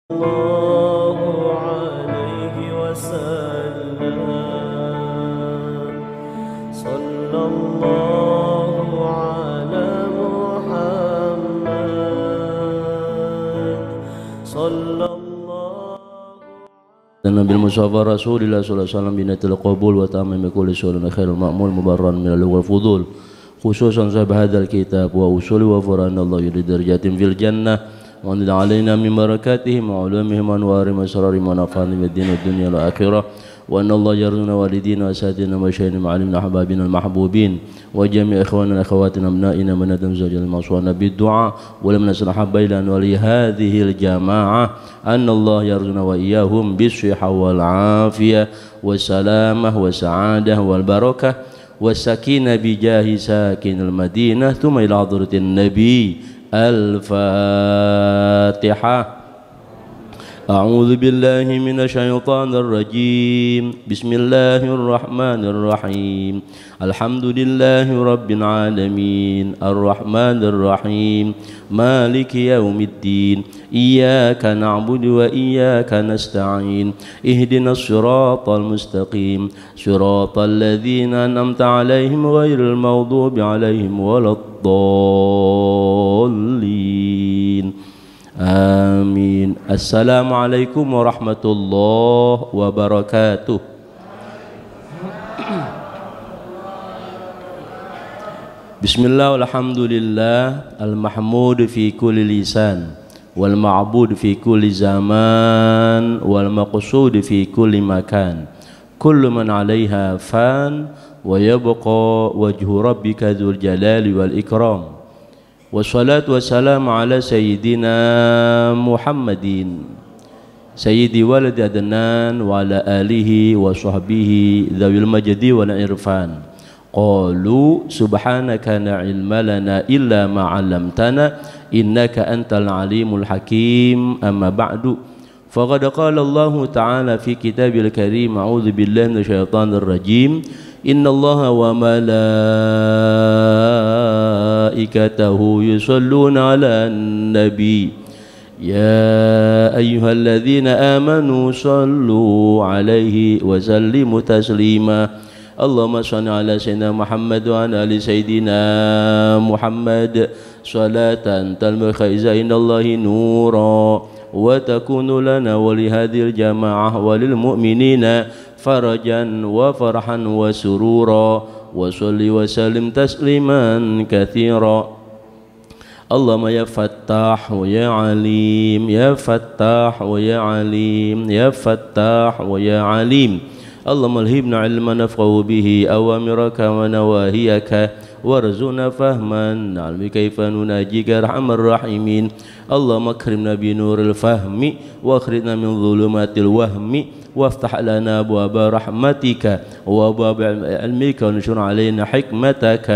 الله عليه وسلم صلى الله على محمد صلى الله Nabi Mustafa Rasulillah sallallahu alaihi wasallam binatil qabul wa tamam kulli sunnah khairul ma'mul mubarran min al fudul khususan sahab hadzal kitab wa usuli wa faranallahu yurid darajatin fil jannah wa anzil alaina min barakatihim wa ulumihim wa anwari masrari wa nafa'ani bid din wad dunya wal akhirah wa anna Allah yarzuquna walidina wa asatina wa masyayikhina ma'alimna hababina al mahbubin wa jami' ikhwanina akhawatina abnaina man nadam zawjal mawsuwana bid du'a wa lam nasrah bailan wa li hadhihi al jamaa'ah anna Allah yarzuquna wa iyyahum bis sihah wal afiyah was salamah was sa'adah wal barakah was sakinah bi jahi sakinil madinah thumma ila hadratin nabi al-fatihah. أعوذ بالله من الشيطان الرجيم بسم الله الرحمن الرحيم الحمد لله رب العالمين الرحمن الرحيم مالك يوم الدين إياك نعبد وإياك نستعين اهدنا الصراط المستقيم صراط الذين أنعمت عليهم غير المغضوب عليهم ولا الضالين Amin. Assalamualaikum warahmatullahi wabarakatuh. Bismillah walhamdulillah al-mahmud fi kulli lisan wal ma'bud fi kulli zaman wal maqsud fi kulli makan kullu man 'alaiha fan wa yabqa wajhu rabbika dzul jalali wal ikram. Wassalatu wassalamu ala sayyidina Muhammadin sayyidi waladi adnan wa ala alihi wa sahbihi dhawil majdi wal irfan. Qalu subhanaka la ilma lana illa ma 'allamtana innaka antal alimul hakim. Amma ba'du, faqad qala Allah ta'ala fi kitabil karim a'udzu billahi minasyaitonir rajim innallaha wa malaikatahu yusholluna 'alan nabi ya ayyuhalladzina amanu shallu 'alaihi wa sallimu taslima. Allahumma shalli 'ala sayyidina Muhammad wa 'ala ali sayyidina Muhammad salatan talmukha izainallahi nura wa takunu lana wa li hadhil jamaah wa lil mu'minina farajan wa farhan wa surura wa salli wa sallim tasliman katsira. Allahumma ya fattah wa ya alim ya fattah wa ya alim ya fattah wa ya alim. Allahumma alhimna ilman nafqahu bihi awamiraka wa nawahiyaka warzuqna fahman na'lamu kaifa nunajika arhamar rahimin. Allahumma akrimna bi nuril fahmi wa akhrijna min dhulumatil wahmi وافتح لنا أبواب رحمتك وأبواب علمك وانشر علينا حكمتك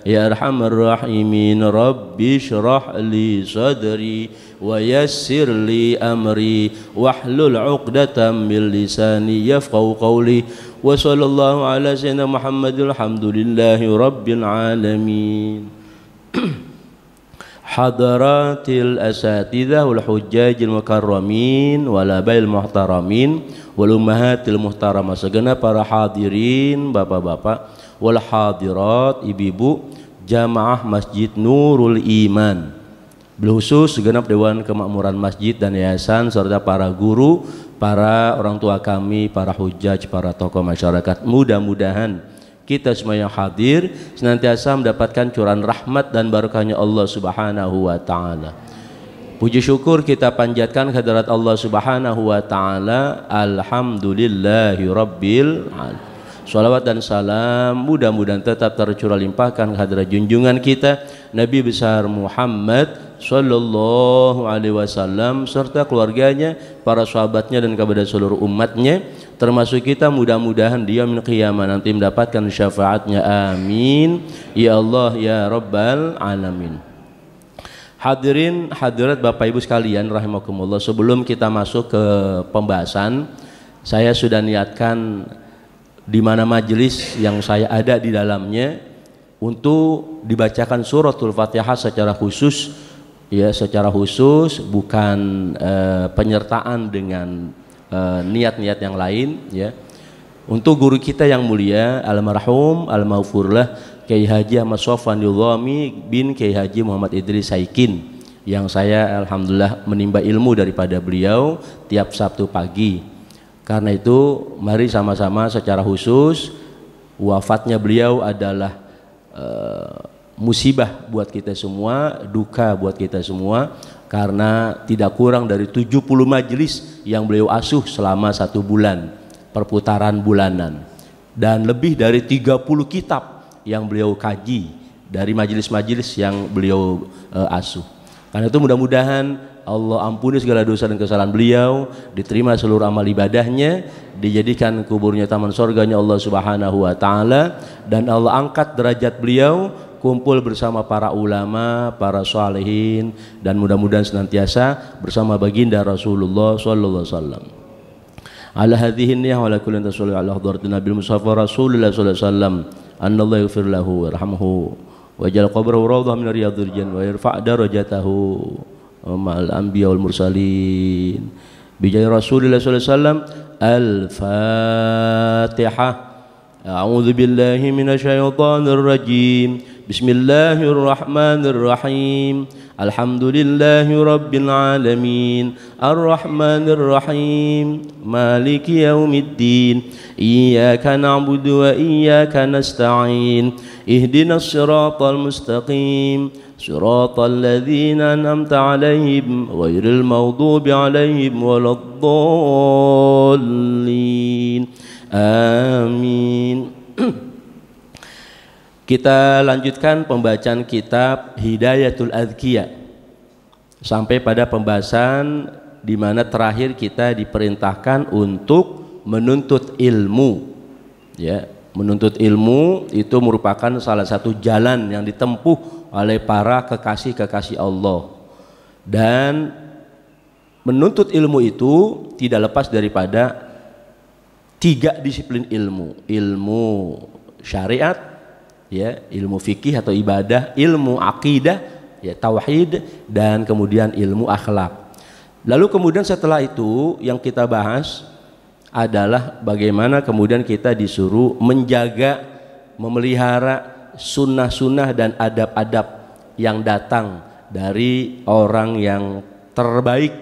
يا أرحم الراحمين. رب اشرح لي صدري ويسر لي أمري واحلل عقدة من لساني يفقهوا قولي. وصلى الله على سيدنا محمد الحمد لله رب العالمين. Hadaratil asatidzah wal hujjajil mukarramin wal abail muhtaramin wal ummahatil muhtaramah, segenap para hadirin bapak-bapak wal hadirat ibu-ibu jamaah Masjid Nurul Iman, khusus segenap Dewan Kemakmuran Masjid dan Yayasan serta para guru, para orang tua kami, para hujjaj, para tokoh masyarakat. Mudah-mudahan kita semua yang hadir senantiasa mendapatkan curahan rahmat dan barakahnya Allah Subhanahu wa taala. Puji syukur kita panjatkan kehadirat Allah Subhanahu wa taala. Alhamdulillahi rabbil alamin. Shalawat dan salam mudah-mudahan tetap tercurah limpahkan kehadirat junjungan kita Nabi besar Muhammad sallallahu alaihi wasallam serta keluarganya, para sahabatnya dan kepada seluruh umatnya, termasuk kita. Mudah-mudahan di yaumil qiyamah nanti mendapatkan syafaatnya, amin ya Allah ya rabbal alamin. Hadirin hadirat Bapak Ibu sekalian rahimakumullah, sebelum kita masuk ke pembahasan, saya sudah niatkan di mana majelis yang saya ada di dalamnya untuk dibacakan suratul Fatihah secara khusus ya secara khusus, bukan penyertaan dengan niat-niat yang lain, ya. Untuk guru kita yang mulia almarhum al-maghfurlah Kiai Haji Ahmad Sofwan Nizami bin Kiai Haji Muhammad Idris Saikin, yang saya alhamdulillah menimba ilmu daripada beliau tiap Sabtu pagi. Karena itu mari sama-sama secara khusus, wafatnya beliau adalah musibah buat kita semua, duka buat kita semua, karena tidak kurang dari 70 majelis yang beliau asuh selama 1 bulan perputaran bulanan, dan lebih dari 30 kitab yang beliau kaji dari majelis-majelis yang beliau asuh. Karena itu mudah-mudahan Allah ampuni segala dosa dan kesalahan beliau, diterima seluruh amal ibadahnya, dijadikan kuburnya taman surganya Allah Subhanahu wa taala, dan Allah angkat derajat beliau, kumpul bersama para ulama, para salihin, dan mudah-mudahan senantiasa bersama baginda Rasulullah sallallahu alaihi wasallam. Ala hadhihi niyyah wa ala kulli tasallu ala hadratin nabil mustafa Rasulullah sallallahu alaihi wasallam, anallahu yaghfir lahu warhamhu wa ja'al qabrahu rawdah min riyadhil jannah wa yarfa' darajatahu ma'al anbiya wal mursalin bi jahi Rasulillah sallallahu alaihi wasallam. Al-Fatihah. A'udzu billahi minasyaitonir rajim. Bismillahirrahmanirrahim. Alhamdulillahi rabbil alamin. Arrahmanir rahim. Maliki yaumiddin. Iyyaka na'budu wa iyyaka nasta'in. Ihdinas siratal mustaqim. Siratal ladzina an'amta 'alaihim ghairil maghdubi 'alaihim waladdallin. Amin. Kita lanjutkan pembacaan kitab Hidayatul Adhkiya sampai pada pembahasan di mana terakhir kita diperintahkan untuk menuntut ilmu. Ya, menuntut ilmu itu merupakan salah satu jalan yang ditempuh oleh para kekasih-kekasih Allah. Dan menuntut ilmu itu tidak lepas daripada 3 disiplin ilmu. Ilmu syariat, ya, ilmu fikih atau ibadah, ilmu akidah, ya, tauhid, dan kemudian ilmu akhlak. Lalu kemudian setelah itu yang kita bahas adalah bagaimana kemudian kita disuruh menjaga, memelihara sunnah-sunnah dan adab-adab yang datang dari orang yang terbaik,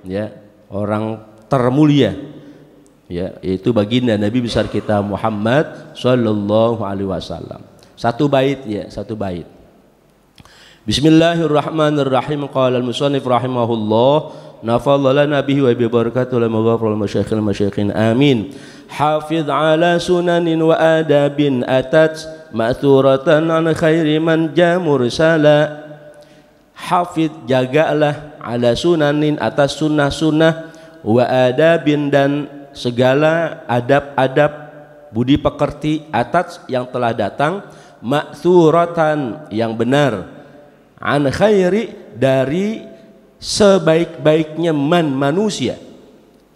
ya, orang termulia, ya, yaitu baginda Nabi besar kita Muhammad sallallahu alaihi wasallam. Satu bait, ya, satu bait. Bismillahirrahmanirrahim. Qala al-musannif rahimahullah, nafadha lana bihi wa bi barakatuhu la maghfirul masyayikhin amin. Hafiz ala sunanin wa adabin atat ma'thuratan an khairi man jamur sala. Hafiz, jagalah, ala sunanin, atas sunnah-sunnah, wa adabin, dan segala adab-adab budi pekerti, atas yang telah datang, ma'thuratan yang benar, an khairi dari sebaik-baiknya man manusia,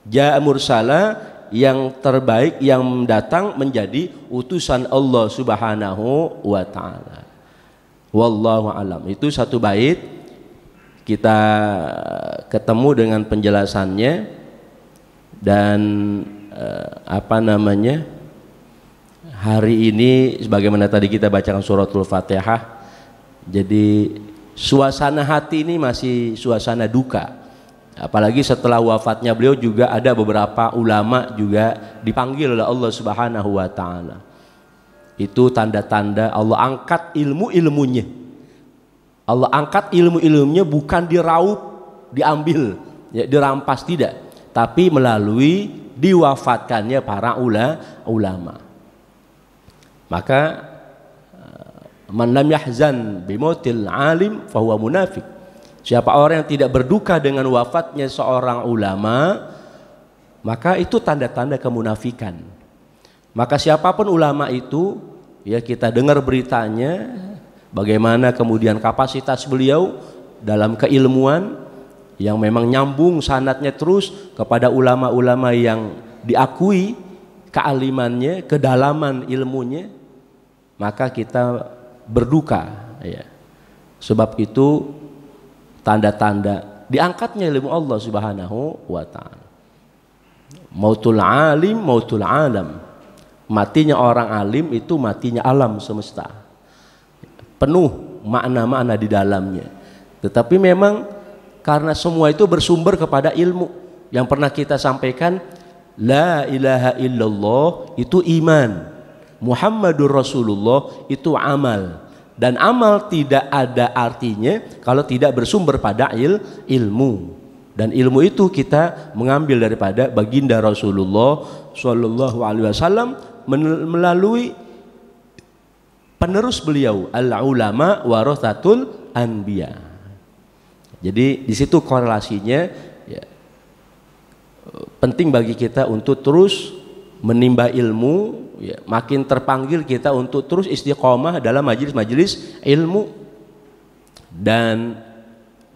ja'a mursala yang terbaik yang datang menjadi utusan Allah Subhanahu wa taala. Wallahu alam. Itu satu bait, kita ketemu dengan penjelasannya. Dan hari ini sebagaimana tadi kita bacakan suratul Fatihah, jadi suasana hati ini masih suasana duka, apalagi setelah wafatnya beliau juga ada beberapa ulama juga dipanggil oleh Allah Subhanahu wa taala. Itu tanda-tanda Allah angkat ilmu-ilmunya. Allah angkat ilmu-ilmunya, bukan diraup, diambil, ya, dirampas, tidak, tapi melalui diwafatkannya para ulama. Maka man lam yahzan bimautil alim fahuwa munafik. Siapa orang yang tidak berduka dengan wafatnya seorang ulama, maka itu tanda-tanda kemunafikan. Maka siapapun ulama itu, ya, kita dengar beritanya bagaimana kemudian kapasitas beliau dalam keilmuan yang memang nyambung sanadnya terus kepada ulama-ulama yang diakui kealimannya, kedalaman ilmunya, maka kita berduka, ya. Sebab itu tanda-tanda diangkatnya ilmu Allah Subhanahu wa taala. Mautul alim, mautul alam. Matinya orang alim itu matinya alam semesta. Penuh makna-makna di dalamnya. Tetapi memang karena semua itu bersumber kepada ilmu. Yang pernah kita sampaikan, la ilaha illallah itu iman, Muhammadur Rasulullah itu amal. Dan amal tidak ada artinya kalau tidak bersumber pada ilmu. Dan ilmu itu kita mengambil daripada baginda Rasulullah Shallallahu Alaihi Wasallam melalui penerus beliau, al ulama warathatul anbiya. Jadi di situ korelasinya, ya, penting bagi kita untuk terus menimba ilmu. Ya, makin terpanggil kita untuk terus istiqomah dalam majelis-majelis ilmu, dan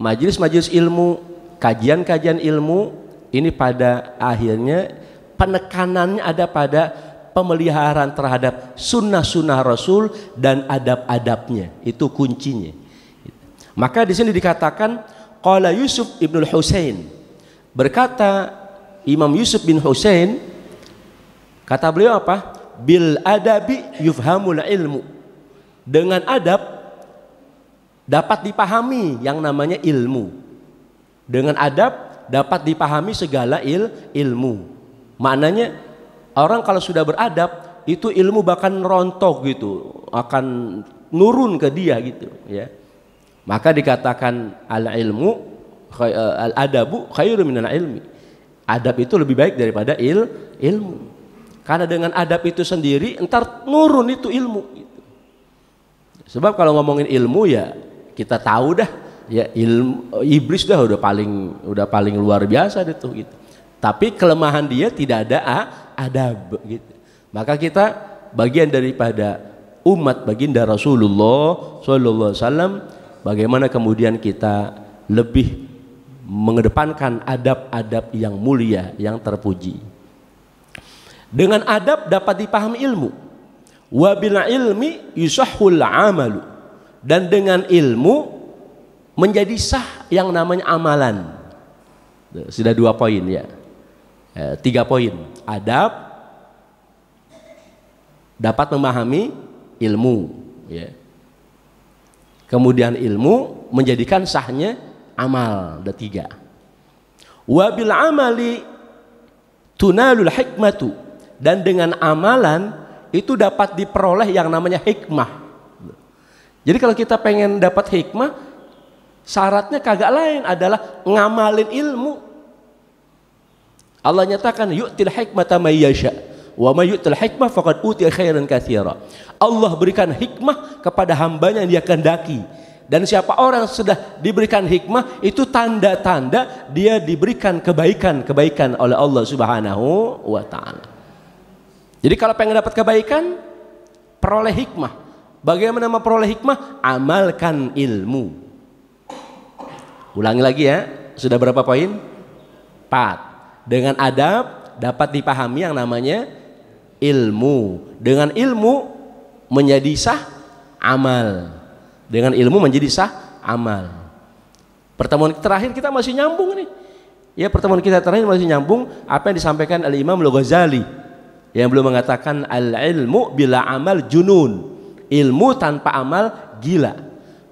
majelis-majelis ilmu, kajian-kajian ilmu ini pada akhirnya penekanannya ada pada pemeliharaan terhadap sunnah-sunnah Rasul dan adab-adabnya, itu kuncinya. Maka di sini dikatakan qala Yusuf ibnul Husain, berkata Imam Yusuf bin Husain, kata beliau apa? Bil adabi yufhamul ilmu. Dengan adab dapat dipahami yang namanya ilmu. Dengan adab dapat dipahami segala ilmu. Maknanya orang kalau sudah beradab itu ilmu bahkan rontok gitu, akan nurun ke dia gitu, ya. Maka dikatakan al ilmu al adabu khairu minal ilmi. Adab itu lebih baik daripada ilmu. Karena dengan adab itu sendiri entar nurun itu ilmu gitu. Sebab kalau ngomongin ilmu ya kita tahu dah, ya ilmu iblis udah paling luar biasa itu gitu. Tapi kelemahan dia tidak ada adab gitu. Maka kita bagian daripada umat baginda Rasulullah sallallahu alaihi wasallam, bagaimana kemudian kita lebih mengedepankan adab-adab yang mulia, yang terpuji. Dengan adab dapat dipahami ilmu. Wa bil ilmi yusahhul amalu. Dan dengan ilmu menjadi sah yang namanya amalan. Sudah 2 poin ya. 3 poin. Adab dapat memahami ilmu, ya. Kemudian ilmu menjadikan sahnya amal. Ada 3. Wa bil amali tunalul hikmatu. Dan dengan amalan itu dapat diperoleh yang namanya hikmah. Jadi kalau kita pengen dapat hikmah, syaratnya kagak lain adalah ngamalin ilmu. Allah nyatakan yu'til hikmata may yasha wa may yu'til hikmah faqad utiya khairan katsira. Allah berikan hikmah kepada hambanya yang dia kehendaki. Dan siapa orang sudah diberikan hikmah, itu tanda-tanda dia diberikan kebaikan-kebaikan oleh Allah Subhanahu wa taala. Jadi kalau pengen dapat kebaikan, peroleh hikmah. Bagaimana memperoleh hikmah? Amalkan ilmu. Ulangi lagi ya, sudah berapa poin? 4. Dengan adab dapat dipahami yang namanya ilmu. Dengan ilmu menjadi sah amal. Dengan ilmu menjadi sah amal. Pertemuan terakhir kita masih nyambung nih. Ya, pertemuan kita terakhir masih nyambung apa yang disampaikan oleh Imam Al-Ghazali, yang belum mengatakan al-ilmu bila amal junun. Ilmu tanpa amal gila.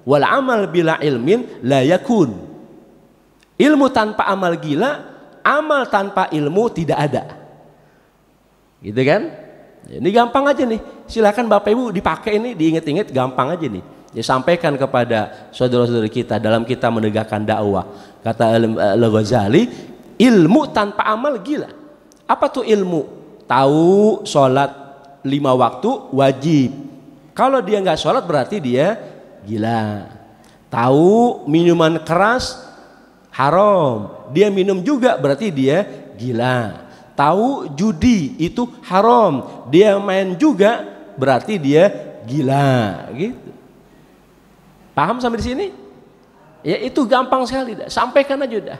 Wal amal bila ilmin la yakun. Ilmu tanpa amal gila, amal tanpa ilmu tidak ada. Gitu kan? Ini gampang aja nih. Silakan Bapak Ibu dipakai ini, diingat-ingat, gampang aja nih. Ya, sampaikan kepada saudara-saudara kita dalam kita menegakkan dakwah. Kata Al-Ghazali, ilmu tanpa amal gila. Apa tuh ilmu? Tahu sholat 5 waktu wajib. Kalau dia nggak sholat berarti dia gila. Tahu minuman keras haram, dia minum juga berarti dia gila. Tahu judi itu haram, dia main juga berarti dia gila. Gitu. Paham sampai di sini? Ya itu gampang sekali. Sampaikan aja udah.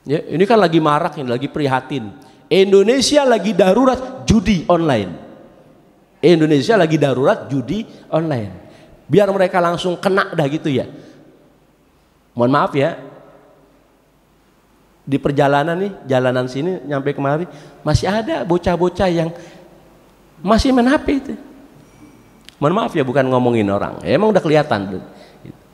Ya, ini kan lagi marak, ini lagi prihatin. Indonesia lagi darurat judi online. Indonesia lagi darurat judi online. Biar mereka langsung kena dah gitu ya. Mohon maaf ya, di perjalanan nih, jalanan sini nyampe kemari masih ada bocah-bocah yang masih main HP itu. Mohon maaf ya, bukan ngomongin orang, emang udah kelihatan.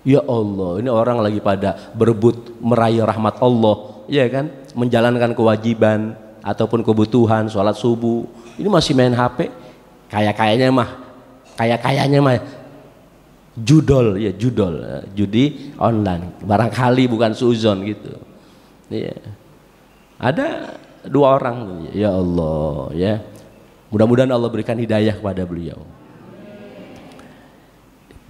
Ya Allah, ini orang lagi pada berebut meraih rahmat Allah, ya kan, menjalankan kewajiban ataupun kebutuhan, sholat subuh, ini masih main HP. Kayaknya mah judol, ya judol, judi online, barangkali bukan suuzon gitu. Ya. Ada 2 orang, ya Allah, ya. Mudah-mudahan Allah berikan hidayah kepada beliau.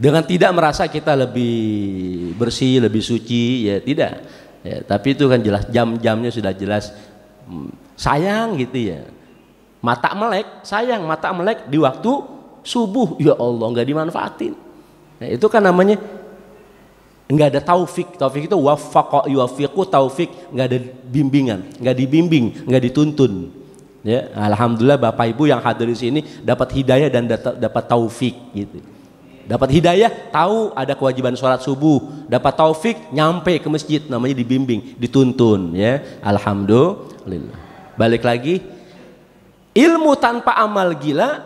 Dengan tidak merasa kita lebih bersih, lebih suci, ya tidak. Ya, tapi itu kan jelas jam-jamnya sudah jelas. Sayang gitu ya. Mata melek, sayang mata melek di waktu subuh, ya Allah, nggak dimanfaatin. Nah, itu kan namanya nggak ada taufik. Taufik itu wafaqa yuwafiqu, taufik, nggak ada bimbingan, nggak dibimbing, nggak dituntun. Ya, alhamdulillah Bapak Ibu yang hadir di sini dapat hidayah dan dapat taufik gitu. Dapat hidayah, tahu ada kewajiban sholat subuh, dapat taufik, nyampe ke masjid, namanya dibimbing, dituntun, ya. Alhamdulillah. Balik lagi, ilmu tanpa amal gila,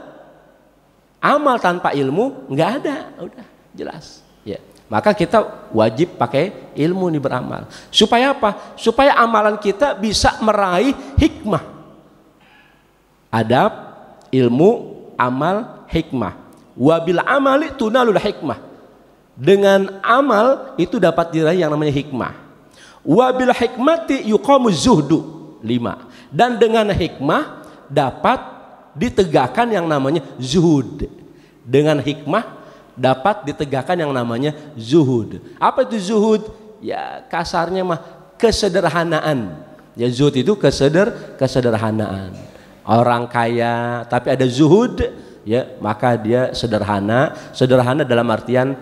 amal tanpa ilmu nggak ada, udah jelas. Ya. Maka kita wajib pakai ilmu nih beramal. Supaya apa? Supaya amalan kita bisa meraih hikmah. Adab, ilmu, amal, hikmah. Wabil amali tunalul hikmah. Dengan amal itu dapat diraih yang namanya hikmah. Wabil hikmati yuqamu zuhdu. 5. Dan dengan hikmah dapat ditegakkan yang namanya zuhud. Dengan hikmah dapat ditegakkan yang namanya zuhud. Apa itu zuhud? Ya kasarnya mah kesederhanaan. Ya zuhud itu kesederhanaan. Orang kaya tapi ada zuhud, ya maka dia sederhana. Sederhana dalam artian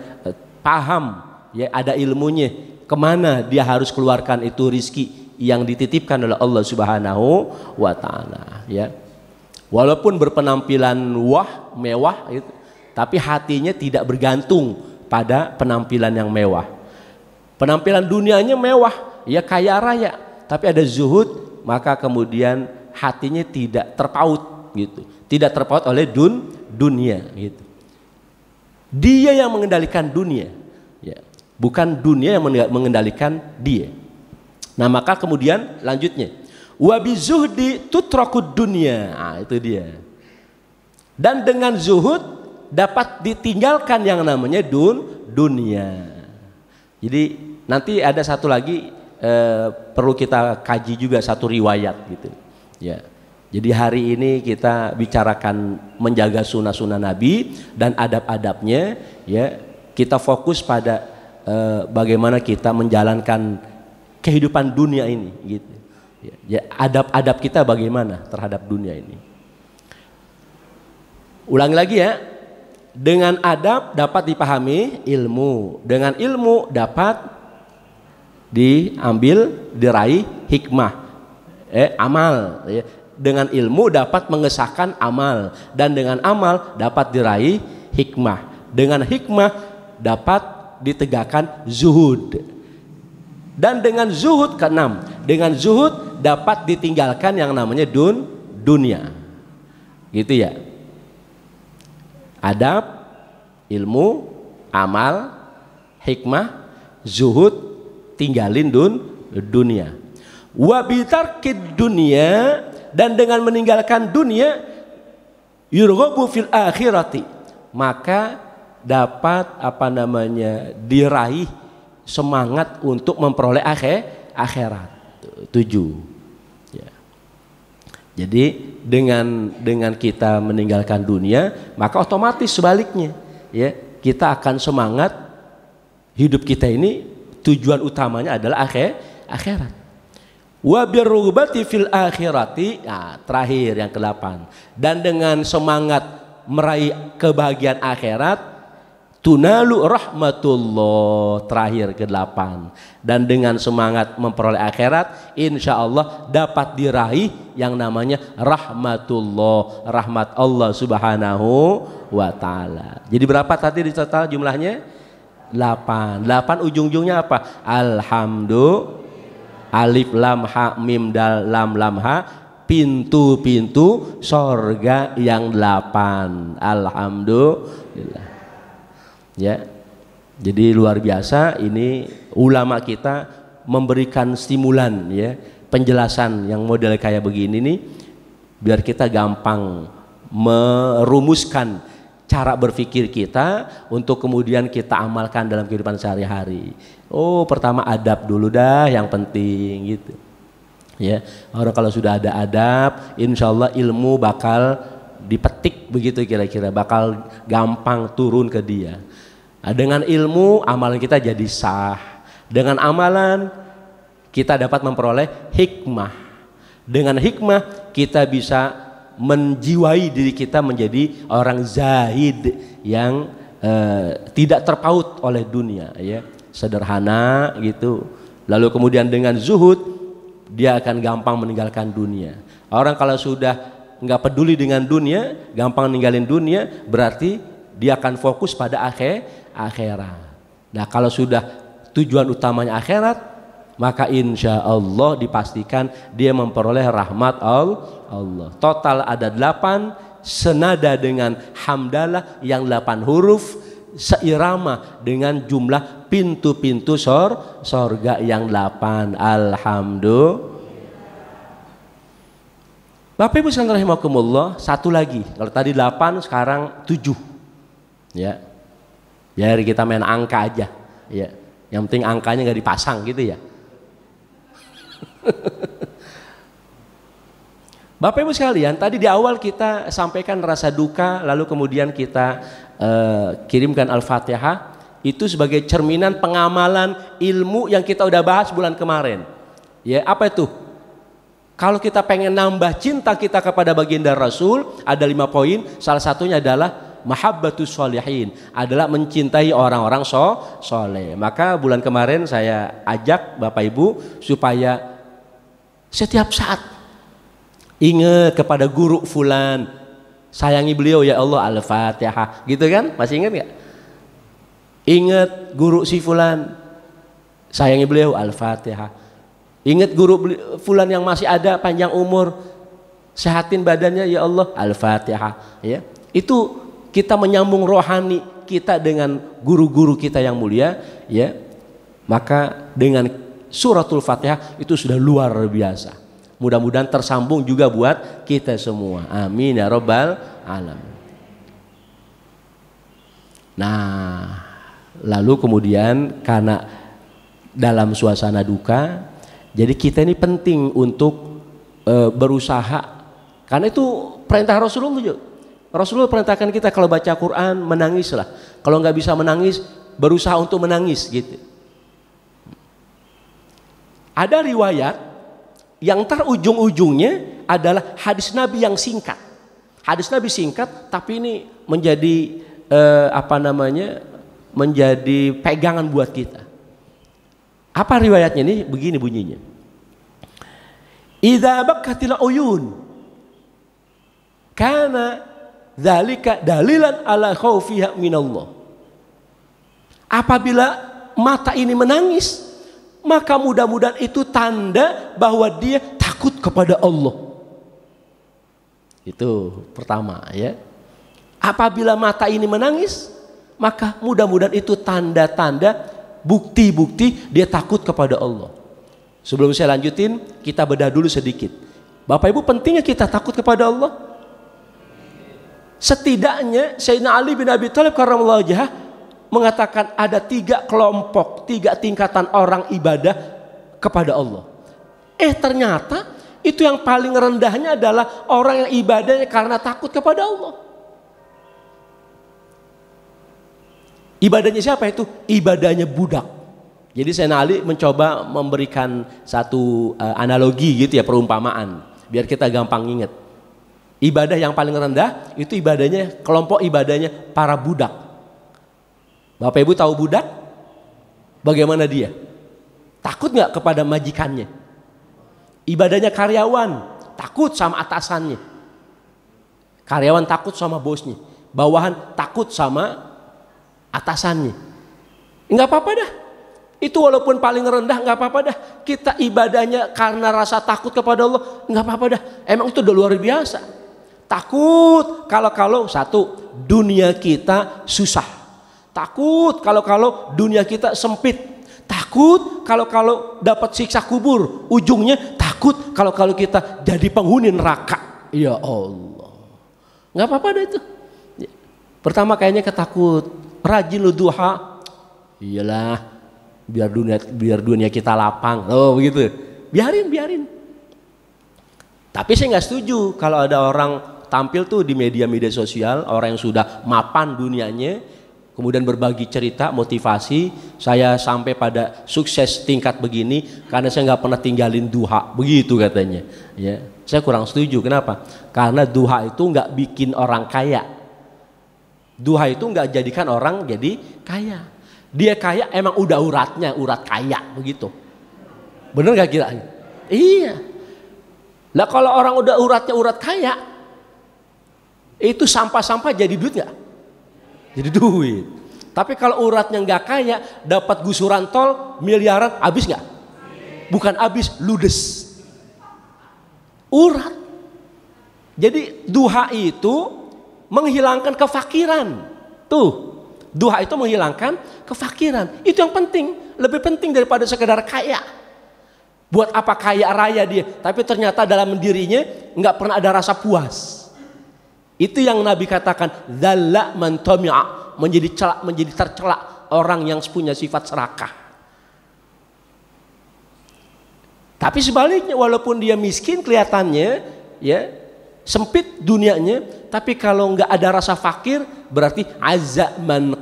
paham, ya ada ilmunya kemana dia harus keluarkan itu rizki yang dititipkan oleh Allah Subhanahu wa Ta'ala, ya. Walaupun berpenampilan mewah gitu, tapi hatinya tidak bergantung pada penampilan yang mewah. Penampilan dunianya mewah, ya kaya raya, tapi ada zuhud, maka kemudian hatinya tidak terpaut gitu, tidak terpaut oleh dunia gitu. Dia yang mengendalikan dunia, ya, bukan dunia yang mengendalikan dia. Nah maka kemudian lanjutnya, wabizuhdi tutrakud dunia, nah, itu dia. Dan dengan zuhud dapat ditinggalkan yang namanya dunia. Jadi nanti ada satu lagi perlu kita kaji juga, satu riwayat gitu. Ya, jadi hari ini kita bicarakan menjaga sunnah-sunnah Nabi dan adab-adabnya. Ya, kita fokus pada bagaimana kita menjalankan kehidupan dunia ini, gitu. Ya, adab-adab kita bagaimana terhadap dunia ini. Ulangi lagi ya, dengan adab dapat dipahami ilmu, dengan ilmu dapat diambil diraih hikmah. Amal, ya. Dengan ilmu dapat mengesahkan amal, dan dengan amal dapat diraih hikmah. Dengan hikmah dapat ditegakkan zuhud, dan dengan zuhud keenam, dengan zuhud dapat ditinggalkan yang namanya dunia, gitu ya. Adab, ilmu, amal, hikmah, zuhud, tinggalin dunia. Wabitarkid dunia, dan dengan meninggalkan dunia, yurghabu fil akhirati, maka dapat diraih semangat untuk memperoleh akhirat. 7. Ya. Jadi dengan kita meninggalkan dunia, maka otomatis sebaliknya, ya, kita akan semangat hidup kita ini tujuan utamanya adalah akhirat. Wa birrughbati fil akhirati, nah, terakhir yang ke-8, dan dengan semangat meraih kebahagiaan akhirat, tunalu rahmatullah, terakhir ke-8, dan dengan semangat memperoleh akhirat, insya Allah dapat diraih yang namanya rahmatullah, rahmat Allah Subhanahu wa Ta'ala. Jadi berapa tadi di total jumlahnya? 8. 8 ujung-ujungnya apa? Alhamdulillah. Alif lam ha mim dal lam lam ha, pintu-pintu sorga yang 8. Alhamdulillah. Ya. Jadi luar biasa ini ulama kita memberikan stimulan ya, penjelasan yang model kayak begini nih biar kita gampang merumuskan cara berpikir kita untuk kemudian kita amalkan dalam kehidupan sehari-hari. Oh, pertama adab dulu dah yang penting gitu. Ya, orang kalau sudah ada adab, insya Allah ilmu bakal dipetik begitu kira-kira, bakal gampang turun ke dia. Nah, dengan ilmu amalan kita jadi sah. Dengan amalan kita dapat memperoleh hikmah. Dengan hikmah kita bisa menjiwai diri kita menjadi orang zahid yang tidak terpaut oleh dunia ya, sederhana gitu. Lalu kemudian dengan zuhud dia akan gampang meninggalkan dunia. Orang kalau sudah nggak peduli dengan dunia, gampang ninggalin dunia, berarti dia akan fokus pada akhirat. Nah, kalau sudah tujuan utamanya akhirat, maka insya Allah dipastikan dia memperoleh rahmat Allah. Total ada 8, senada dengan hamdalah yang 8 huruf, seirama dengan jumlah pintu-pintu sorga yang 8. Alhamdulillah. Bapak Ibu sekalian rahimakumullah, satu lagi. Kalau tadi 8, sekarang 7. Ya. Biar kita main angka aja. Ya. Yang penting angkanya nggak dipasang gitu ya. Bapak Ibu sekalian, tadi di awal kita sampaikan rasa duka, lalu kemudian kita kirimkan Al-Fatihah itu sebagai cerminan pengamalan ilmu yang kita udah bahas bulan kemarin. Ya, apa itu? Kalau kita pengen nambah cinta kita kepada baginda Rasul, ada 5 poin. Salah satunya adalah mahabbatus sholihin, adalah mencintai orang-orang soleh. Maka bulan kemarin saya ajak Bapak Ibu supaya setiap saat ingat kepada guru fulan, sayangi beliau ya Allah, Al-Fatihah, gitu kan? Masih ingat nggak? Ingat guru si fulan, sayangi beliau, Al-Fatihah. Ingat guru fulan yang masih ada, panjang umur, sehatin badannya ya Allah, Al-Fatihah. Ya, itu kita menyambung rohani kita dengan guru-guru kita yang mulia, ya. Maka dengan suratul Fatihah itu sudah luar biasa. Mudah-mudahan tersambung juga buat kita semua. Amin ya rabbal alamin. Nah, lalu kemudian karena dalam suasana duka, jadi kita ini penting untuk berusaha, karena itu perintah Rasulullah juga. Rasulullah perintahkan kita kalau baca Quran menangislah. Kalau nggak bisa menangis, berusaha untuk menangis gitu. Ada riwayat yang ujung-ujungnya adalah hadis Nabi yang singkat. Hadis Nabi singkat, tapi ini menjadi menjadi pegangan buat kita. Apa riwayatnya ini? Begini bunyinya. Idza bakatil uyun kana dzalika dalilan ala khaufiha minallah. Apabila mata ini menangis, maka mudah-mudahan itu tanda bahwa dia takut kepada Allah. Itu pertama ya. Apabila mata ini menangis, maka mudah-mudahan itu tanda-tanda, bukti-bukti dia takut kepada Allah. Sebelum saya lanjutin, kita bedah dulu sedikit. Bapak Ibu, pentingnya kita takut kepada Allah. Setidaknya Sayyidina Ali bin Abi Thalib karramallahu wajhah mengatakan ada 3 kelompok, 3 tingkatan orang ibadah kepada Allah. Ternyata itu yang paling rendahnya adalah orang yang ibadahnya karena takut kepada Allah. Ibadahnya siapa itu? Ibadahnya budak. Jadi Sayyidina Ali mencoba memberikan satu analogi gitu ya, perumpamaan, biar kita gampang ingat. Ibadah yang paling rendah itu ibadahnya, kelompok ibadahnya para budak. Bapak Ibu tahu budak? Bagaimana dia? Takut nggak kepada majikannya? Ibadahnya karyawan, takut sama atasannya. Karyawan takut sama bosnya. Bawahan takut sama atasannya. Nggak apa-apa dah. Itu walaupun paling rendah nggak apa-apa dah. Kita ibadahnya karena rasa takut kepada Allah, nggak apa-apa dah. Emang itu udah luar biasa. Takut kalau satu, dunia kita susah. Takut kalau dunia kita sempit. Takut kalau dapat siksa kubur. Ujungnya takut kalau kita jadi penghuni neraka. Ya Allah. Nggak apa-apa dah itu. Pertama kayaknya ketakut. Rajin lu duha. Iyalah. Biar dunia kita lapang. Oh begitu. Biarin. Tapi saya nggak setuju kalau ada orang tampil tuh di media sosial, orang yang sudah mapan dunianya, kemudian berbagi cerita, motivasi, saya sampai pada sukses tingkat begini karena saya nggak pernah tinggalin duha, begitu katanya. Ya, saya kurang setuju. Kenapa? Karena duha itu nggak bikin orang kaya. Duha itu nggak jadikan orang jadi kaya. Dia kaya emang udah urat kaya begitu. Bener gak kira? Iya. Lah kalau orang udah urat kaya, itu sampah-sampah jadi duit gak? Jadi duit. Tapi kalau uratnya nggak kaya, dapat gusuran tol miliaran, habis nggak? Bukan habis, ludes. Urat. Jadi duha itu menghilangkan kefakiran. Tuh. Duha itu menghilangkan kefakiran. Itu yang penting, lebih penting daripada sekedar kaya. Buat apa kaya raya dia, tapi ternyata dalam dirinya nggak pernah ada rasa puas. Itu yang Nabi katakan, dzalla man tami'a, menjadi tercela orang yang punya sifat serakah. Tapi sebaliknya, walaupun dia miskin kelihatannya, ya sempit dunianya, tapi kalau nggak ada rasa fakir, berarti azza man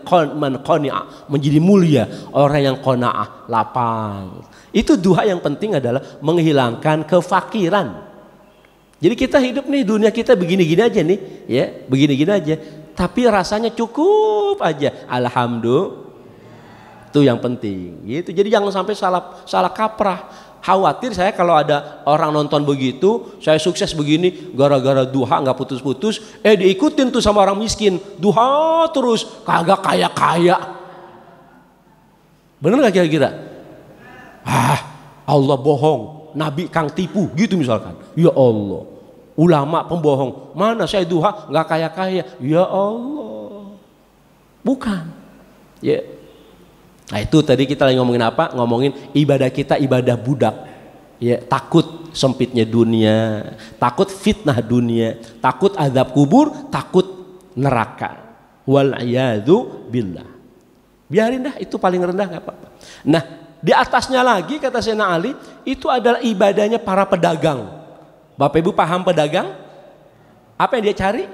qani'a, menjadi mulia orang yang qanaah, lapang. Itu duha yang penting adalah menghilangkan kefakiran. Jadi kita hidup nih, dunia kita begini-gini aja nih, ya begini-gini aja, tapi rasanya cukup aja, alhamdulillah. Itu yang penting. Gitu. Jadi jangan sampai salah kaprah. Khawatir saya kalau ada orang nonton begitu, saya sukses begini gara-gara duha nggak putus-putus, diikutin tuh sama orang miskin, duha terus kagak kaya-kaya. Bener nggak kira-kira? Allah bohong, Nabi kang tipu, gitu misalkan. Ya Allah, ulama pembohong, mana saya duha nggak kaya-kaya. Ya Allah, bukan. Ya. Nah itu tadi kita lagi ngomongin apa? Ngomongin ibadah kita, ibadah budak. Ya, takut sempitnya dunia, takut fitnah dunia, takut azab kubur, takut neraka. Wal'iyadu billah. Biarin dah, itu paling rendah nggak apa-apa. Nah di atasnya lagi kata Sayyidina Ali, itu adalah ibadahnya para pedagang. Bapak Ibu paham pedagang? Apa yang dia cari?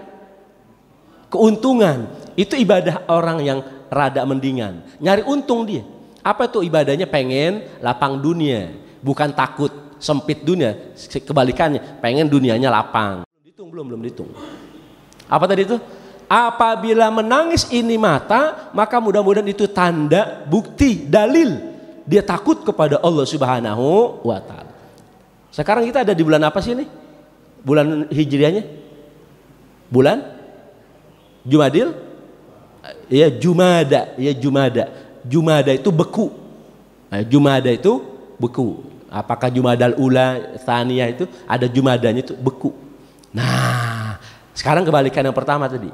Keuntungan. Itu ibadah orang yang rada mendingan, nyari untung dia. Apa tuh ibadahnya? Pengen lapang dunia, bukan takut sempit dunia. Kebalikannya, pengen dunianya lapang. Belum dihitung. Apa tadi itu? Apabila menangis ini mata, maka mudah-mudahan itu tanda, bukti, dalil dia takut kepada Allah Subhanahu wa Ta'ala. Sekarang kita ada di bulan apa sih ini? Bulan Hijriahnya? Bulan Jumadil? Ya Jumada. Jumada itu beku. Nah, Jumada itu beku. Apakah Jumadal Ula, Tsaniyah itu ada Jumadanya itu beku. Nah, sekarang kebalikan yang pertama tadi.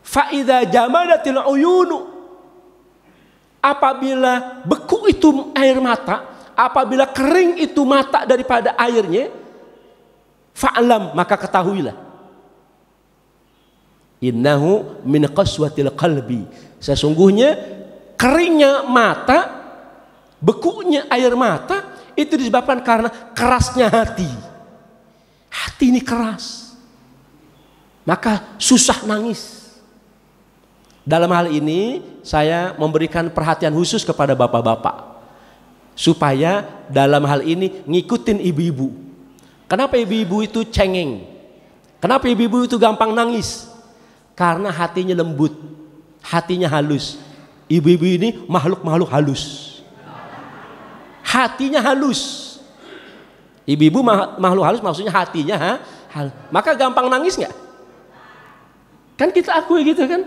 Fa idza jamadatil uyunu. Apabila beku itu air mata, apabila kering itu mata daripada airnya, fa'lam, maka ketahuilah. Innahu min qaswatil qalbi. Sesungguhnya keringnya mata, bekunya air mata itu disebabkan karena kerasnya hati. Hati ini keras. Maka susah nangis. Dalam hal ini saya memberikan perhatian khusus kepada bapak-bapak. Supaya dalam hal ini ngikutin ibu-ibu. Kenapa ibu-ibu itu cengeng? Kenapa ibu-ibu itu gampang nangis? Karena hatinya lembut, hatinya halus. Ibu-ibu ini makhluk-makhluk halus. Hatinya halus. Ibu-ibu makhluk halus maksudnya hatinya halus. Maka gampang nangis nggak? Kan kita akui gitu kan?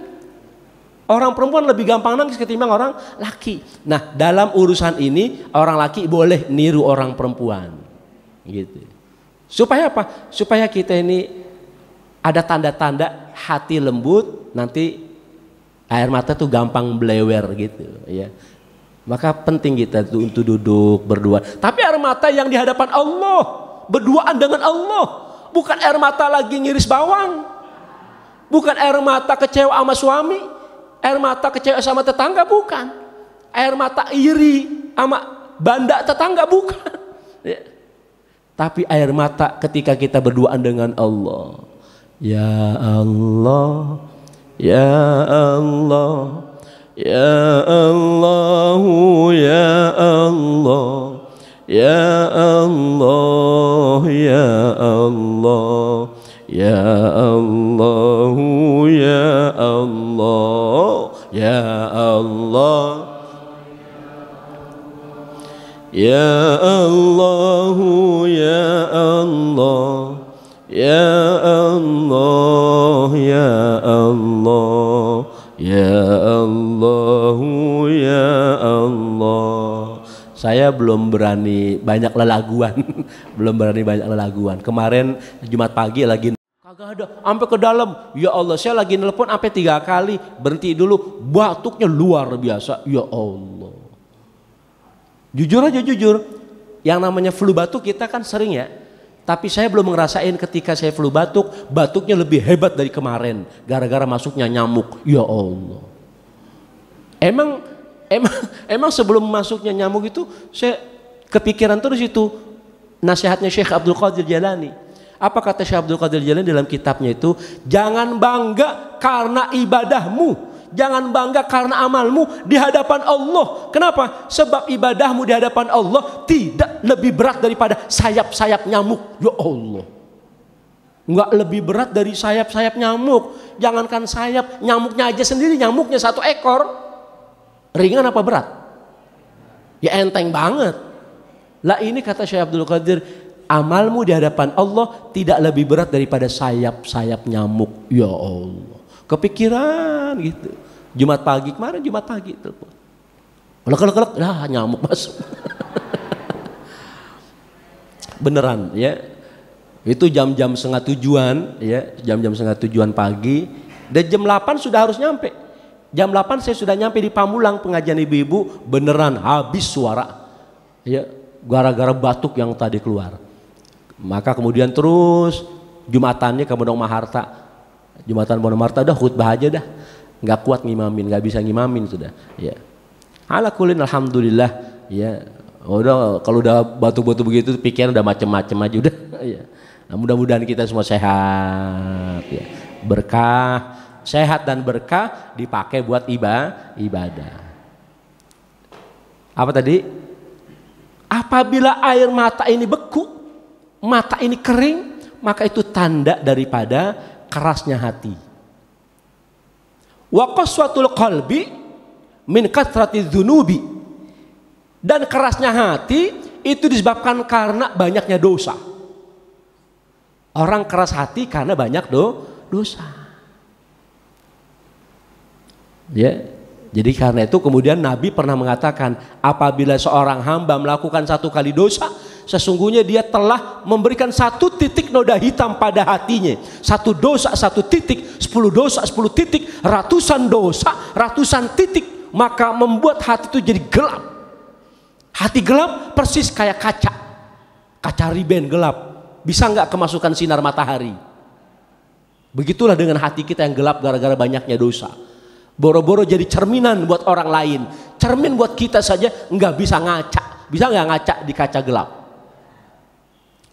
Orang perempuan lebih gampang nangis ketimbang orang laki. Nah, dalam urusan ini orang laki boleh niru orang perempuan. Gitu. Supaya apa? Supaya kita ini ada tanda-tanda hati lembut, nanti air mata tuh gampang belewer gitu, ya. Maka penting kita tuh untuk duduk berdua. Tapi air mata yang di hadapan Allah, berduaan dengan Allah, bukan air mata lagi ngiris bawang. Bukan air mata kecewa sama suami, air mata kecewa sama tetangga, bukan. Air mata iri sama banda tetangga, bukan. Ya. Tapi air mata ketika kita berduaan dengan Allah. Ya Allah, ya Allah, ya Allah, ya Allah, ya Allah, ya Allah, ya Allah, ya Allah, ya Allah, ya Allah, ya Allah, ya Allah, ya Allah, ya Allah, ya Allah. Saya belum berani banyak lelaguan, belum berani banyak lelaguan. Kemarin Jumat pagi lagi kagak ada, sampai ke dalam. Ya Allah, saya lagi nelpon sampai 3 kali, berhenti dulu, batuknya luar biasa. Ya Allah. Jujur aja jujur, yang namanya flu batuk kita kan sering ya. Tapi saya belum ngerasain ketika saya flu batuk, batuknya lebih hebat dari kemarin. Gara-gara masuknya nyamuk. Ya Allah. Emang sebelum masuknya nyamuk itu, saya kepikiran terus itu nasihatnya Syekh Abdul Qadir Jalani. Apa kata Syekh Abdul Qadir Jalani dalam kitabnya itu? Jangan bangga karena ibadahmu. Jangan bangga karena amalmu di hadapan Allah. Kenapa? Sebab ibadahmu di hadapan Allah tidak lebih berat daripada sayap-sayap nyamuk. Ya Allah. Enggak lebih berat dari sayap-sayap nyamuk. Jangankan sayap, nyamuknya aja sendiri, nyamuknya 1 ekor. Ringan apa berat? Ya enteng banget. Lah ini kata Syekh Abdul Qadir, amalmu di hadapan Allah tidak lebih berat daripada sayap-sayap nyamuk. Ya Allah. Kepikiran gitu. Jumat pagi kemarin, Jumat pagi telepon. Lek, dah nyamuk masuk. Beneran ya. Itu jam-jam setengah tujuan ya, jam-jam setengah tujuan pagi. Dan jam 8 sudah harus nyampe. Jam 8 saya sudah nyampe di Pamulang pengajian ibu-ibu, beneran habis suara. Ya, gara-gara batuk yang tadi keluar. Maka kemudian terus Jumatannya ke Pondok Maharta. Jumatan Pondok Maharta udah khutbah aja dah. Nggak kuat ngimamin, nggak bisa ngimamin sudah. Ya. Ala kulin alhamdulillah ya. Udah kalau udah batuk-batuk begitu pikiran udah macem-macem aja udah. Ya. Nah, mudah-mudahan kita semua sehat ya. Berkah, sehat dan berkah dipakai buat ibadah. Apa tadi? Apabila air mata ini beku, mata ini kering, maka itu tanda daripada kerasnya hati. Wa qaswatul qalbi min kathratiz dzunubi. Dan kerasnya hati itu disebabkan karena banyaknya dosa. Orang keras hati karena banyak dosa. Ya. Jadi karena itu kemudian Nabi pernah mengatakan, apabila seorang hamba melakukan 1 kali dosa, sesungguhnya dia telah memberikan 1 titik noda hitam pada hatinya. 1 dosa 1 titik, 10 dosa 10 titik, ratusan dosa ratusan titik, maka membuat hati itu jadi gelap. Hati gelap persis kayak kaca riben gelap, bisa nggak kemasukan sinar matahari. Begitulah dengan hati kita yang gelap gara-gara banyaknya dosa. Boro-boro jadi cerminan buat orang lain, cermin buat kita saja nggak bisa ngaca. Bisa nggak ngaca di kaca gelap?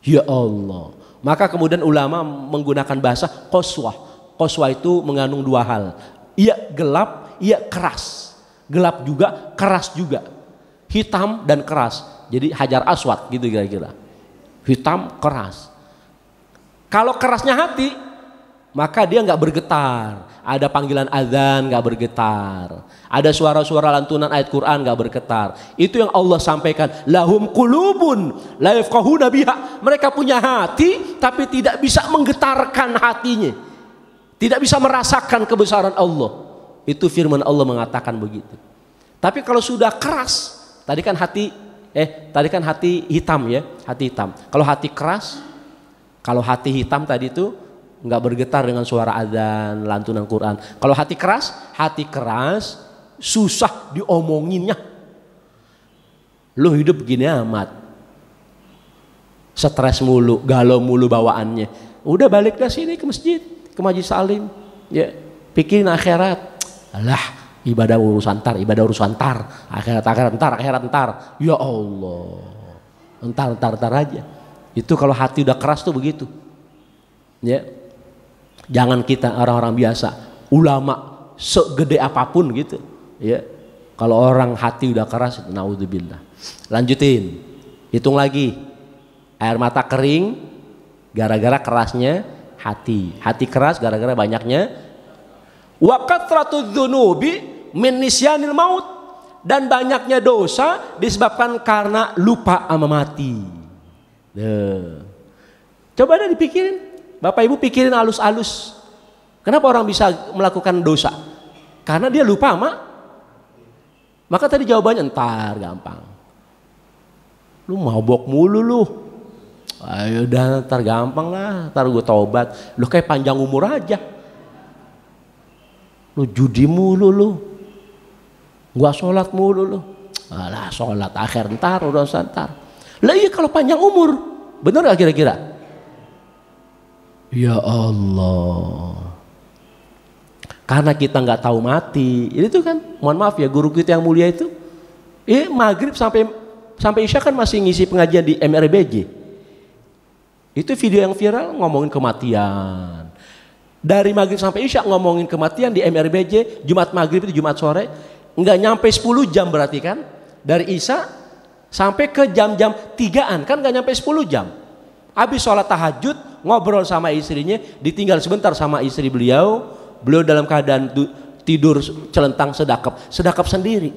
Ya Allah. Maka kemudian ulama menggunakan bahasa qaswah. Qaswah itu mengandung 2 hal. Ia gelap, ia keras. Gelap juga, keras juga. Hitam dan keras. Jadi hajar aswad gitu kira-kira. Hitam, keras. Kalau kerasnya hati, maka dia nggak bergetar. Ada panggilan azan nggak bergetar. Ada suara-suara lantunan ayat Quran nggak bergetar. Itu yang Allah sampaikan. Lahum qulubun la yafqahuna biha. Mereka punya hati tapi tidak bisa menggetarkan hatinya. Tidak bisa merasakan kebesaran Allah. Itu firman Allah mengatakan begitu. Tapi kalau sudah keras, tadi kan hati hitam ya, hati hitam. Kalau hati keras, kalau hati hitam tadi itu nggak bergetar dengan suara azan, lantunan Quran. Kalau hati keras susah diomonginnya. Lu hidup begini amat, stres mulu, galau mulu bawaannya. Udah balik dah sini ke masjid, ke Majelis Salim, ya pikirin akhirat. Alah, ibadah urusan tar, akhirat ntar. Ya Allah, entar aja. Itu kalau hati udah keras tuh begitu. Ya, jangan kita orang-orang biasa, ulama segede apapun gitu. Ya, kalau orang hati udah keras, naudzubillah. Lanjutin, hitung lagi. Air mata kering, gara-gara kerasnya hati. Hati keras gara-gara banyaknya. Wa kathratudz dzunubi min nisyanil maut, dan banyaknya dosa disebabkan karena lupa sama mati. Coba deh dipikirin, Bapak Ibu pikirin halus-halus. Kenapa orang bisa melakukan dosa? Karena dia lupa sama. Maka tadi jawabannya entar, gampang. Lu mabok mulu lu. Ayo udah entar gampang lah, entar gue taubat. Lu kayak panjang umur aja. Lu judi mulu lu, gua sholat mulu lu. Alah, sholat akhir ntar, udah ntar. Lah iya kalau panjang umur, bener gak kira-kira? Ya Allah, karena kita nggak tahu mati. Ini tuh kan, mohon maaf ya, guru kita yang mulia itu, maghrib sampai isya kan masih ngisi pengajian di MRBJ. Itu video yang viral ngomongin kematian. Dari maghrib sampai isya ngomongin kematian di MRBJ. Jumat maghrib itu Jumat sore, nggak nyampe 10 jam berarti kan, dari isya sampai ke jam-jam 3-an kan nggak nyampe 10 jam. Habis sholat tahajud ngobrol sama istrinya, ditinggal sebentar sama istri beliau dalam keadaan tidur celentang sedakap sendiri.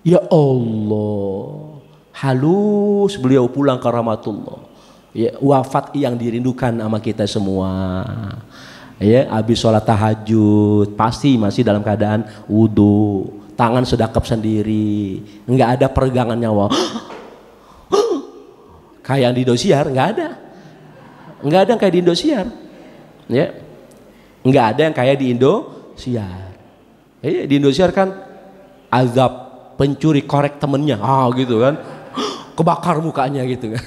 Ya Allah, halus beliau pulang ke rahmatullah. Ya, wafat yang dirindukan sama kita semua. Ya, habis sholat tahajud pasti masih dalam keadaan wudu, tangan sedakap sendiri, nggak ada peregangan nyawa. Kayak di Indosiar nggak ada yang kayak di Indosiar, ya, nggak ada yang kayak di Indosiar. Ya, di Indosiar kan azab pencuri korek temennya, gitu kan, kebakar mukanya gitu kan.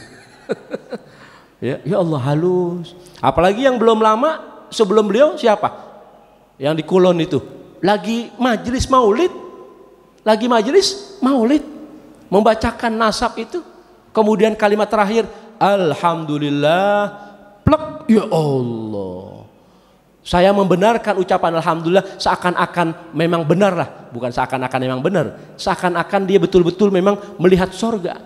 Ya Allah, halus. Apalagi yang belum lama. Sebelum beliau siapa? Yang di Kulon itu lagi majelis maulid, membacakan nasab itu, kemudian kalimat terakhir alhamdulillah, plek, ya Allah. Saya membenarkan ucapan alhamdulillah seakan-akan memang benar lah, bukan seakan-akan memang benar, seakan-akan dia betul-betul memang melihat sorga.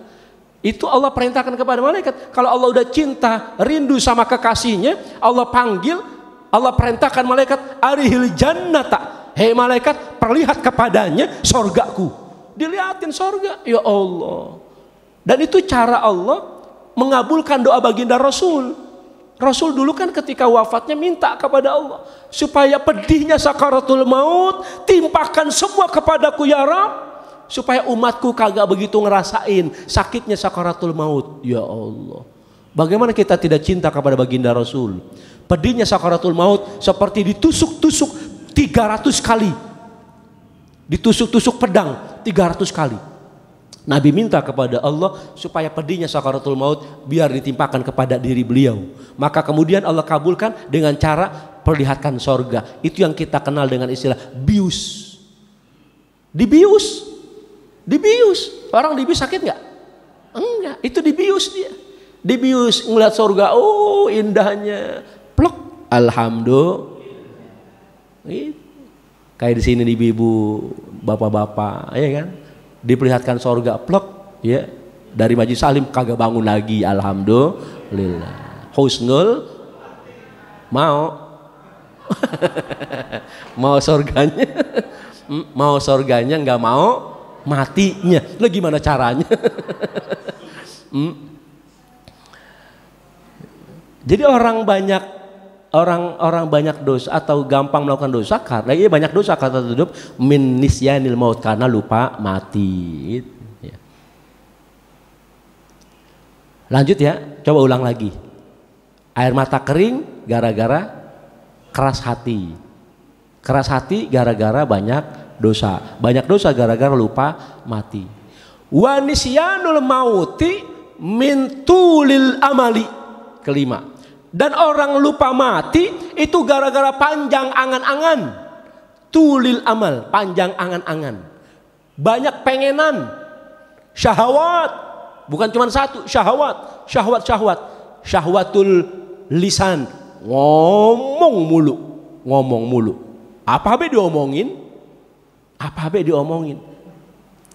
Itu Allah perintahkan kepada malaikat. Kalau Allah udah cinta, rindu sama kekasihnya, Allah panggil, Allah perintahkan malaikat, arihil jannata, hei malaikat, perlihat kepadanya sorgaku. Dilihatin sorga, ya Allah. Dan itu cara Allah mengabulkan doa baginda Rasul. Rasul dulu kan ketika wafatnya minta kepada Allah supaya pedihnya sakaratul maut timpakan semua kepadaku ya Rabb, supaya umatku kagak begitu ngerasain sakitnya sakaratul maut. Ya Allah, bagaimana kita tidak cinta kepada baginda Rasul? Pedihnya sakaratul maut seperti ditusuk-tusuk 300 kali, ditusuk-tusuk pedang 300 kali. Nabi minta kepada Allah supaya pedihnya sakaratul maut biar ditimpakan kepada diri beliau. Maka kemudian Allah kabulkan dengan cara perlihatkan sorga. Itu yang kita kenal dengan istilah bius. Dibius. Orang dibius sakit nggak? Enggak, itu dibius dia. Dibius ngeliat sorga, oh indahnya. Plok, alhamdulillah. Kayak di sini ibu-ibu, bapak-bapak, ya kan? Diperlihatkan sorga, plok, ya. Dari Majelis Salim kagak bangun lagi, alhamdulillah. Husnul mau mau sorganya, mau sorganya nggak mau matinya. Lo gimana caranya? Jadi orang banyak orang banyak dosa atau gampang melakukan dosa karena ia banyak dosa kata tutup min nisyanil maut karena lupa mati. Ya. Lanjut ya, coba ulang lagi. Air mata kering gara-gara keras hati. Keras hati gara-gara banyak dosa. Banyak dosa gara-gara lupa mati. Wa nisyanul mauti min tulil amali. Kelima. Dan orang lupa mati itu gara-gara panjang angan-angan. Tulil amal, panjang angan-angan. Banyak pengenan. Syahwat. Bukan cuma satu, syahwat. Syahwat. Syahwatul lisan. Ngomong mulu. Apa be diomongin?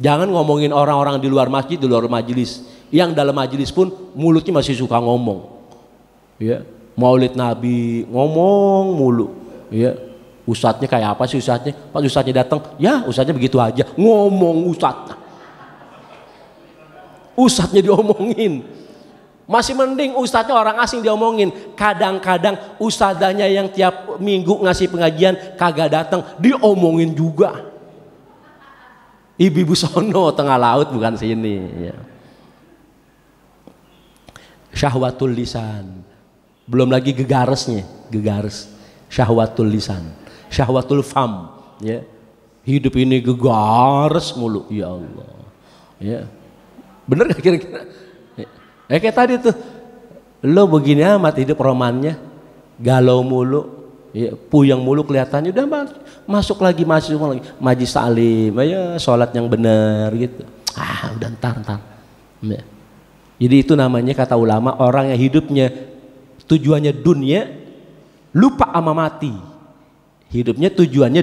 Jangan ngomongin orang-orang di luar masjid, di luar majelis. Yang dalam majelis pun mulutnya masih suka ngomong. Ya, Maulid Nabi ngomong mulu. Ya, ustadznya kayak apa sih ustadznya? Pas ustadznya datang, ya ustadznya begitu aja ngomong ustadznya. Ustadznya diomongin. Masih mending ustadznya orang asing diomongin. Kadang-kadang ustadzanya yang tiap minggu ngasih pengajian kagak datang diomongin juga. Ibu-ibu sono tengah laut bukan sini. Ya. Syahwatul lisan. Belum lagi gegaresnya, syahwatul lisan, syahwatul fam, ya. Hidup ini gegares mulu, ya Allah. Ya. Bener gak kira-kira? Ya. Kayak tadi tuh, lo begini amat hidup romannya, galau mulu, ya, puyeng mulu kelihatannya, udah masuk lagi majlis taklim, ya sholat yang benar gitu. Udah ntar. Ya. Jadi itu namanya kata ulama orang yang hidupnya tujuannya dunia lupa ama mati. Hidupnya tujuannya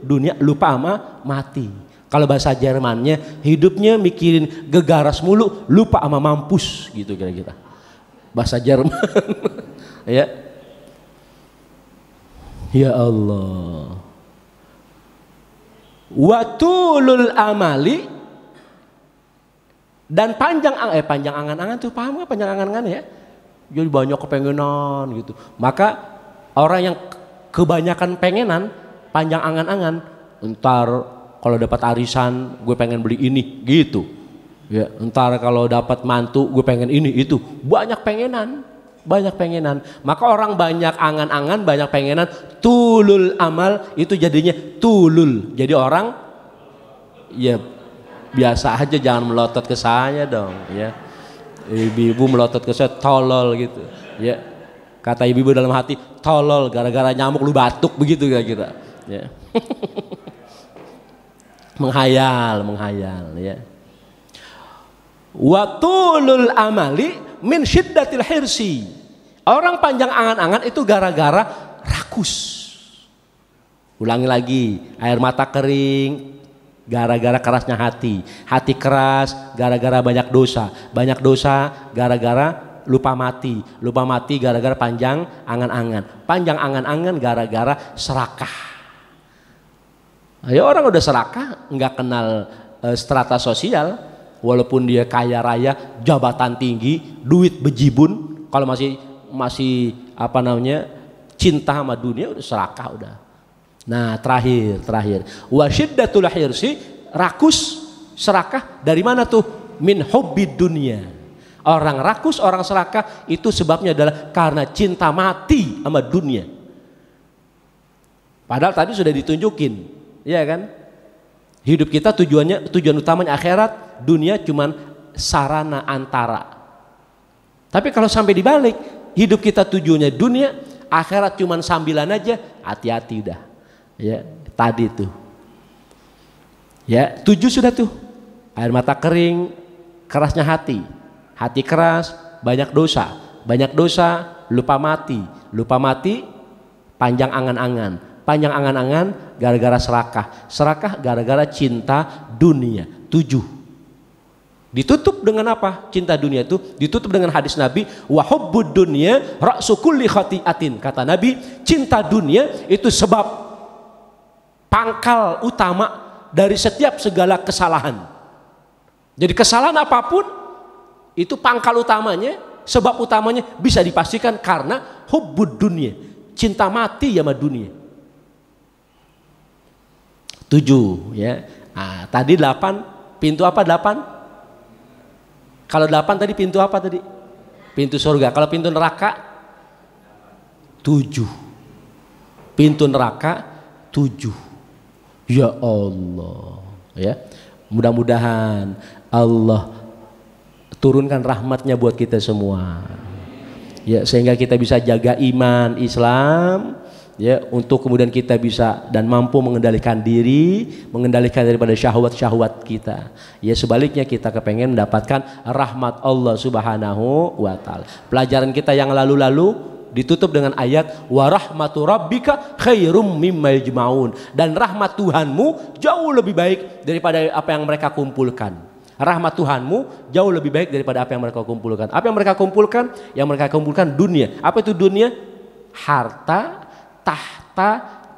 dunia lupa ama mati. Kalau bahasa Jermannya hidupnya mikirin gegaras mulu lupa ama mampus gitu kira-kira. Bahasa Jerman. Ya. Ya Allah. Watulul amali dan panjang angan-angan tuh paham gak panjang angan-angan ya? Jadi banyak kepengenan gitu. Maka orang yang kebanyakan pengenan, panjang angan-angan, entar kalau dapat arisan gue pengen beli ini gitu. Ya, entar kalau dapat mantu gue pengen ini itu. Banyak pengenan. Maka orang banyak angan-angan, banyak pengenan, tulul amal itu jadinya tulul. Jadi orang ya biasa aja, jangan melotot ke saya dong ya. Ibu melotot ke saya tolol gitu ya, kata ibu dalam hati tolol gara-gara nyamuk lu batuk begitu kira-kira ya. menghayal ya. Watulul amali min syiddatil hirsi. Orang panjang angan-angan itu gara-gara rakus. Ulangi lagi, air mata kering gara-gara kerasnya hati. Hati keras gara-gara banyak dosa. Banyak dosa gara-gara lupa mati. Lupa mati gara-gara panjang angan-angan. Panjang angan-angan gara-gara serakah. Ayo orang udah serakah, nggak kenal strata sosial. Walaupun dia kaya raya, jabatan tinggi, duit bejibun. Kalau masih apa namanya cinta sama dunia udah serakah udah. Nah terakhir wasyiddatul hirsi, rakus serakah dari mana tuh? Min hobbid dunia. Orang rakus, orang serakah itu sebabnya adalah karena cinta mati sama dunia. Padahal tadi sudah ditunjukin, ya kan? Hidup kita tujuan utamanya akhirat, dunia cuman sarana antara. Tapi kalau sampai dibalik, hidup kita tujuannya dunia, akhirat cuman sambilan aja, hati-hati udah. Ya, tadi tuh. Ya, 7 sudah tuh. Air mata kering, kerasnya hati. Hati keras, banyak dosa. Banyak dosa, lupa mati. Lupa mati, panjang angan-angan. Panjang angan-angan gara-gara serakah. Serakah gara-gara cinta dunia. 7. Ditutup dengan apa? Cinta dunia itu ditutup dengan hadis Nabi, wa hubbud dunya ra'su kulli khati'atin. Kata Nabi, cinta dunia itu sebab pangkal utama dari setiap segala kesalahan. Jadi kesalahan apapun itu pangkal utamanya, sebab utamanya bisa dipastikan karena hubbud dunia, cinta mati sama dunia. 7 ya. Nah, tadi 8, pintu apa 8? Kalau 8 tadi pintu apa tadi? Pintu surga. Kalau pintu neraka 7. Pintu neraka 7. Ya Allah, ya. Mudah-mudahan Allah turunkan rahmatnya buat kita semua. Ya, sehingga kita bisa jaga iman Islam, ya, untuk kemudian kita bisa dan mampu mengendalikan diri, mengendalikan daripada syahwat-syahwat kita. Ya, sebaliknya kita kepengen mendapatkan rahmat Allah Subhanahu wa taala. Pelajaran kita yang lalu-lalu ditutup dengan ayat wa rahmatu rabbika khairum mimma yajmaun, dan rahmat Tuhanmu jauh lebih baik daripada apa yang mereka kumpulkan. Rahmat Tuhanmu jauh lebih baik daripada apa yang mereka kumpulkan. Apa yang mereka kumpulkan? Yang mereka kumpulkan dunia. Apa itu dunia? Harta, tahta,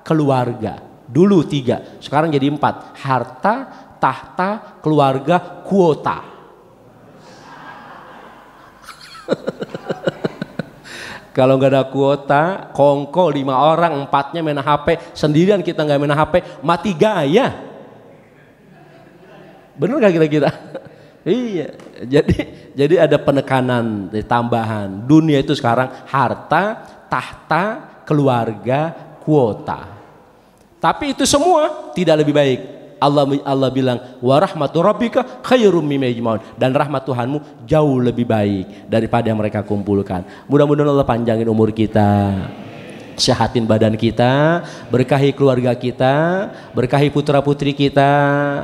keluarga. Dulu 3, sekarang jadi 4. Harta, tahta, keluarga, kuota. Kalau nggak ada kuota, kongko 5 orang, 4-nya main HP, sendirian kita nggak main HP, mati gaya. Bener nggak kira-kira? Iya. Jadi ada penekanan, tambahan. Dunia itu sekarang harta, tahta, keluarga, kuota. Tapi itu semua tidak lebih baik. Allah bilang wa rahmatu rabbika khairum mimma yajmaun, dan rahmat Tuhanmu jauh lebih baik daripada yang mereka kumpulkan. Mudah-mudahan Allah panjangin umur kita, sehatin badan kita, berkahi keluarga kita, berkahi putra-putri kita,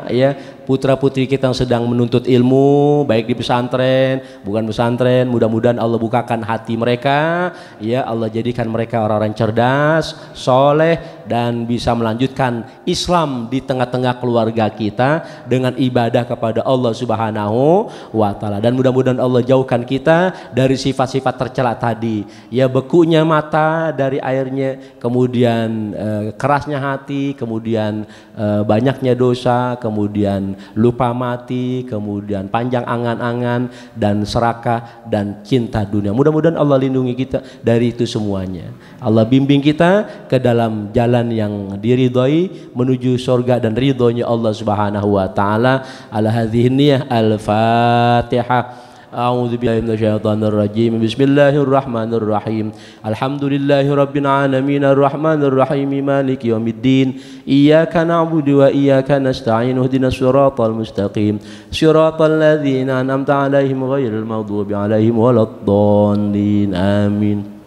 ya, putra-putri kita yang sedang menuntut ilmu, baik di pesantren, bukan pesantren. Mudah-mudahan Allah bukakan hati mereka, ya, Allah jadikan mereka orang-orang cerdas, soleh, dan bisa melanjutkan Islam di tengah-tengah keluarga kita dengan ibadah kepada Allah Subhanahu wa taala. Dan mudah-mudahan Allah jauhkan kita dari sifat-sifat tercela tadi, ya, bekunya mata dari airnya, kemudian kerasnya hati, kemudian banyaknya dosa, kemudian lupa mati, kemudian panjang angan-angan, dan serakah, dan cinta dunia. Mudah-mudahan Allah lindungi kita dari itu semuanya. Allah bimbing kita ke dalam jalan yang diridhoi menuju surga dan ridhonya Allah Subhanahu wa taala. Ala hadhihi niyyah, al-Fatihah. A'udzu billahi minasyaitonir rajim. Bismillahirrahmanirrahim. Alhamdulillahi rabbil alamin arrahmanir rahim maliki yaumiddin. Iyyaka na'budu wa iyyaka nasta'in. Ihdinas siratal mustaqim. Siratal ladzina an'amta 'alaihim ghairil maghdubi 'alaihim waladdallin. Amin.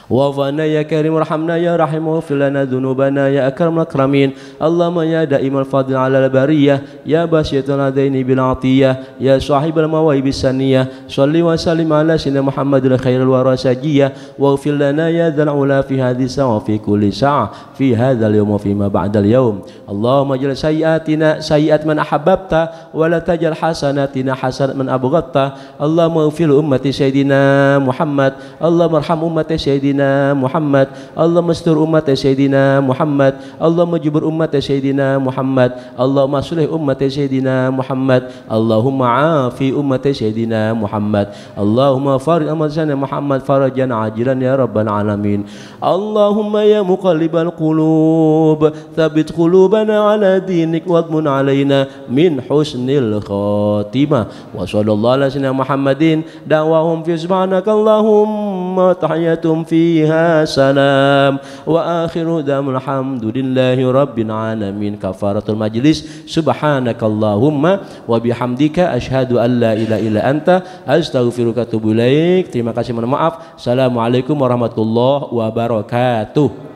Wafana ya karim warhamna ya rahim waghfir lana dzunubana ya akramul akramin. Allahumma ya daimal fadl ala al-bariyah ya basyitul adaini bil atiyah ya sahibal mawaibis saniyah shalli wa sallim ala sayyidina Muhammadil khairil wara sajiyah waghfir lana ya dzal ula fi hadhihi wa fi kulli sa'ah fi hadzal yawm wa fi ma ba'dal yawm. Allahumma jal sayyiatina sayyiat man ahabbta wa la tajal hasanatina hasanat man abghadta. Allahumma ighfir ummati sayyidina Muhammad. Allahumma arham ummati sayyidina Muhammad. Allahumma astur umat Sayyidina Muhammad. Allahumma jubur umat Sayyidina Muhammad. Allahumma sulih umat Sayyidina Muhammad. Allahumma afi umat Sayyidina Muhammad. Allahumma farid amat Sayyidina Muhammad farajan ajilan ya rabbal alamin. Allahumma ya muqallibal qulub tsabbit qulubana ala dinik wadmun alaina min husnil khatimah. Wa sallallahu ala sayyidina Muhammadin da'wahum fi subhanakallahumma tahiyatum fiha salam wa akhiru damul hamdulillahi rabbil alamin. Kafaratul majlis subhanakallahumma wa bihamdika asyhadu an la ilaha illa anta astaghfiruka wa atubu ilaik. Terima kasih, mohon maaf. Assalamualaikum warahmatullahi wabarakatuh.